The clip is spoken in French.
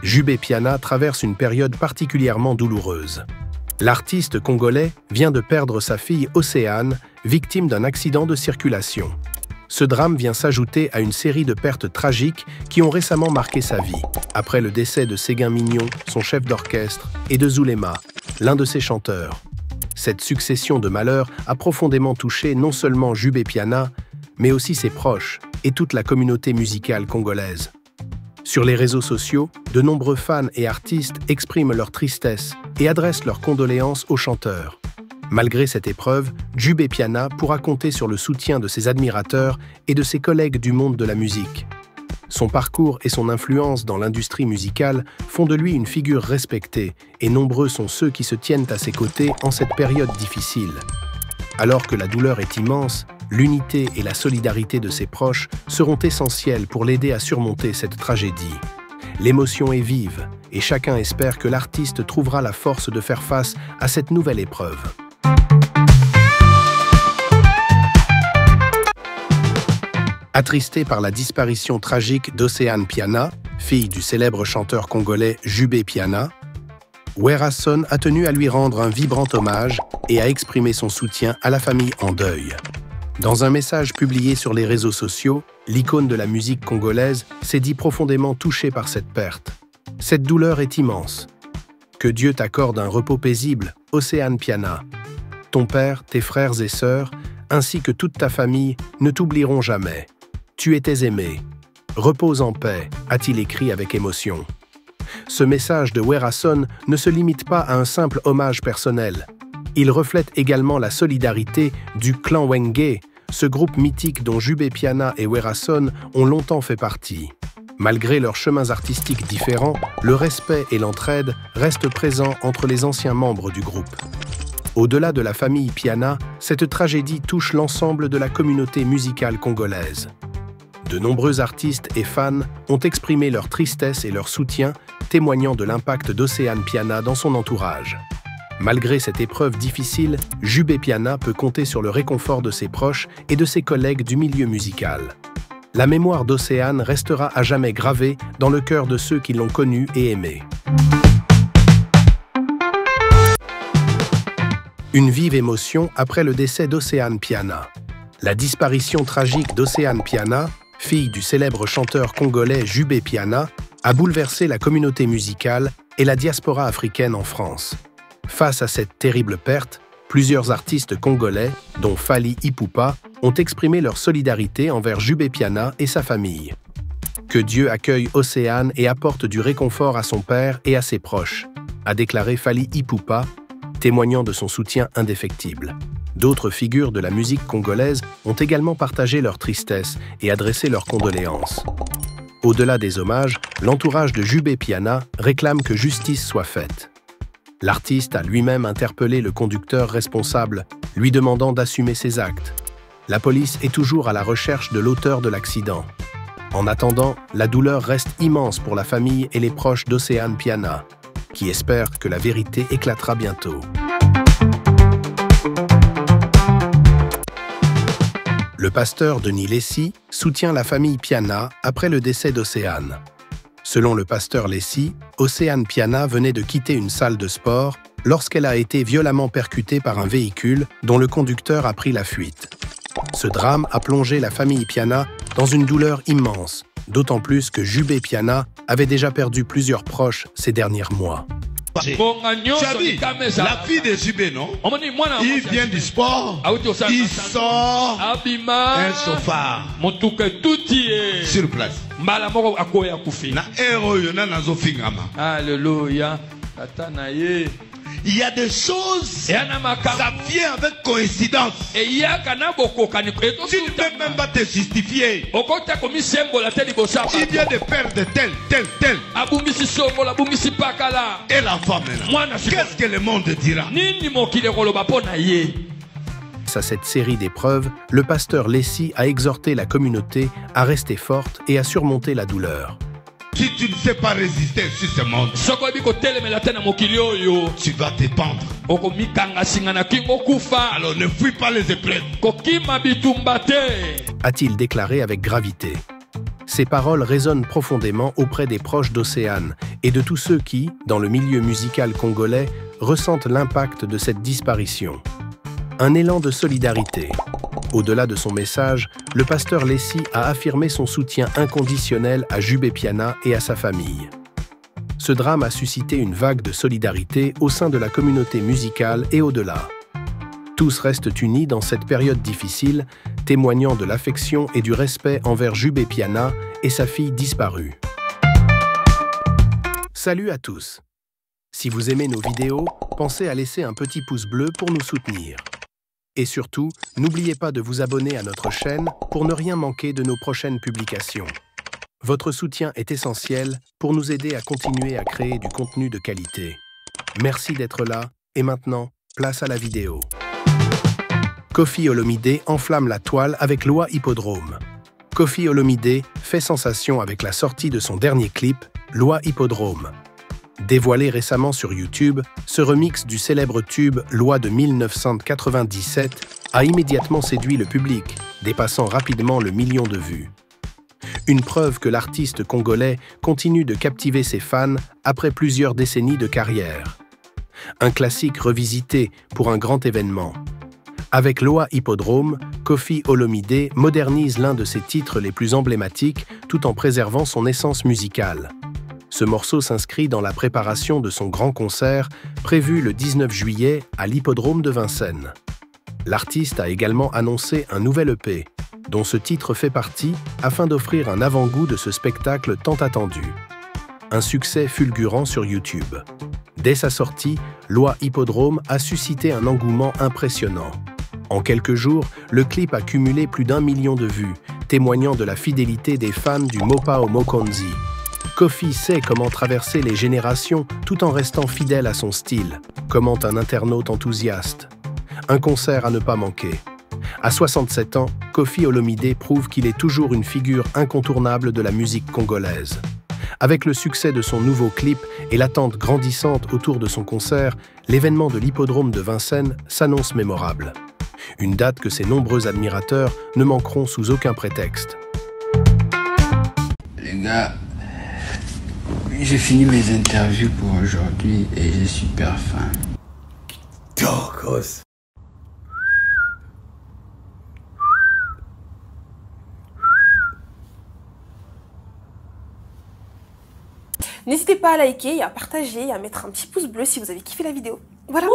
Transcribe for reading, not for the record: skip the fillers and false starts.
Jubé Piana traverse une période particulièrement douloureuse. L'artiste congolais vient de perdre sa fille Océane, victime d'un accident de circulation. Ce drame vient s'ajouter à une série de pertes tragiques qui ont récemment marqué sa vie, après le décès de Séguin Mignon, son chef d'orchestre, et de Zulema, l'un de ses chanteurs. Cette succession de malheurs a profondément touché non seulement Jubé Piana, mais aussi ses proches et toute la communauté musicale congolaise. Sur les réseaux sociaux, de nombreux fans et artistes expriment leur tristesse et adressent leurs condoléances aux chanteurs. Malgré cette épreuve, Jubé Piana pourra compter sur le soutien de ses admirateurs et de ses collègues du monde de la musique. Son parcours et son influence dans l'industrie musicale font de lui une figure respectée, et nombreux sont ceux qui se tiennent à ses côtés en cette période difficile. Alors que la douleur est immense, l'unité et la solidarité de ses proches seront essentielles pour l'aider à surmonter cette tragédie. L'émotion est vive, et chacun espère que l'artiste trouvera la force de faire face à cette nouvelle épreuve. Attristé par la disparition tragique d'Océane Piana, fille du célèbre chanteur congolais Jubé Piana, Werason a tenu à lui rendre un vibrant hommage et à exprimer son soutien à la famille en deuil. Dans un message publié sur les réseaux sociaux, l'icône de la musique congolaise s'est dit profondément touché par cette perte. Cette douleur est immense. Que Dieu t'accorde un repos paisible, Océane Piana. Ton père, tes frères et sœurs, ainsi que toute ta famille, ne t'oublieront jamais. Tu étais aimé. Repose en paix, a-t-il écrit avec émotion. Ce message de Werason ne se limite pas à un simple hommage personnel. Il reflète également la solidarité du clan Wenge, ce groupe mythique dont Jubé Piana et Werason ont longtemps fait partie. Malgré leurs chemins artistiques différents, le respect et l'entraide restent présents entre les anciens membres du groupe. Au-delà de la famille Piana, cette tragédie touche l'ensemble de la communauté musicale congolaise. De nombreux artistes et fans ont exprimé leur tristesse et leur soutien, témoignant de l'impact d'Océane Piana dans son entourage. Malgré cette épreuve difficile, Jubé Piana peut compter sur le réconfort de ses proches et de ses collègues du milieu musical. La mémoire d'Océane restera à jamais gravée dans le cœur de ceux qui l'ont connue et aimée. Une vive émotion après le décès d'Océane Piana. La disparition tragique d'Océane Piana, fille du célèbre chanteur congolais Jubé Piana, a bouleversé la communauté musicale et la diaspora africaine en France. Face à cette terrible perte, plusieurs artistes congolais, dont Fally Ipupa, ont exprimé leur solidarité envers Jubé Piana et sa famille. Que Dieu accueille Océane et apporte du réconfort à son père et à ses proches, a déclaré Fally Ipupa, témoignant de son soutien indéfectible. D'autres figures de la musique congolaise ont également partagé leur tristesse et adressé leurs condoléances. Au-delà des hommages, l'entourage de Jubé Piana réclame que justice soit faite. L'artiste a lui-même interpellé le conducteur responsable, lui demandant d'assumer ses actes. La police est toujours à la recherche de l'auteur de l'accident. En attendant, la douleur reste immense pour la famille et les proches d'Océane Piana, qui espèrent que la vérité éclatera bientôt. Le pasteur Denis Lessy soutient la famille Piana après le décès d'Océane. Selon le pasteur Lessy, Océane Piana venait de quitter une salle de sport lorsqu'elle a été violemment percutée par un véhicule dont le conducteur a pris la fuite. Ce drame a plongé la famille Piana dans une douleur immense, d'autant plus que Jubé Piana avait déjà perdu plusieurs proches ces derniers mois. Tu as vu, la fille de Jubé, non? Il vient du sport, il sort un chauffard sur place. Alléluia. Il y a des choses, ça vient avec coïncidence. Tu ne peux même pas te justifier. Il vient de perdre tel. Et la femme est là. Qu'est-ce que le monde dira? À cette série d'épreuves, le pasteur Lessy a exhorté la communauté à rester forte et à surmonter la douleur. Si tu ne sais pas résister sur ce monde, tu vas te pendre. Alors ne fuis pas les épreuves. A-t-il déclaré avec gravité. Ces paroles résonnent profondément auprès des proches d'Océane et de tous ceux qui, dans le milieu musical congolais, ressentent l'impact de cette disparition. Un élan de solidarité. Au-delà de son message, le pasteur Lessi a affirmé son soutien inconditionnel à Jubé Piana et à sa famille. Ce drame a suscité une vague de solidarité au sein de la communauté musicale et au-delà. Tous restent unis dans cette période difficile, témoignant de l'affection et du respect envers Jubé Piana et sa fille disparue. Salut à tous! Si vous aimez nos vidéos, pensez à laisser un petit pouce bleu pour nous soutenir. Et surtout, n'oubliez pas de vous abonner à notre chaîne pour ne rien manquer de nos prochaines publications. Votre soutien est essentiel pour nous aider à continuer à créer du contenu de qualité. Merci d'être là, et maintenant, place à la vidéo. Koffi Olomide enflamme la toile avec Loi Hippodrome. Koffi Olomide fait sensation avec la sortie de son dernier clip, Loi Hippodrome. Dévoilé récemment sur YouTube, ce remix du célèbre tube Loi de 1997 a immédiatement séduit le public, dépassant rapidement le million de vues. Une preuve que l'artiste congolais continue de captiver ses fans après plusieurs décennies de carrière. Un classique revisité pour un grand événement. Avec Loi Hippodrome, Koffi Olomide modernise l'un de ses titres les plus emblématiques tout en préservant son essence musicale. Ce morceau s'inscrit dans la préparation de son grand concert prévu le 19 juillet à l'Hippodrome de Vincennes. L'artiste a également annoncé un nouvel EP, dont ce titre fait partie, afin d'offrir un avant-goût de ce spectacle tant attendu. Un succès fulgurant sur YouTube. Dès sa sortie, Loi Hippodrome a suscité un engouement impressionnant. En quelques jours, le clip a cumulé plus d'1 million de vues, témoignant de la fidélité des fans du Mopao Mokonzi. Koffi sait comment traverser les générations tout en restant fidèle à son style, commente un internaute enthousiaste. Un concert à ne pas manquer. À 67 ans, Koffi Olomide prouve qu'il est toujours une figure incontournable de la musique congolaise. Avec le succès de son nouveau clip et l'attente grandissante autour de son concert, l'événement de l'Hippodrome de Vincennes s'annonce mémorable. Une date que ses nombreux admirateurs ne manqueront sous aucun prétexte. Les gars, j'ai fini mes interviews pour aujourd'hui et j'ai super faim. Oh, grosse. N'hésitez pas à liker, à partager et à mettre un petit pouce bleu si vous avez kiffé la vidéo. Voilà.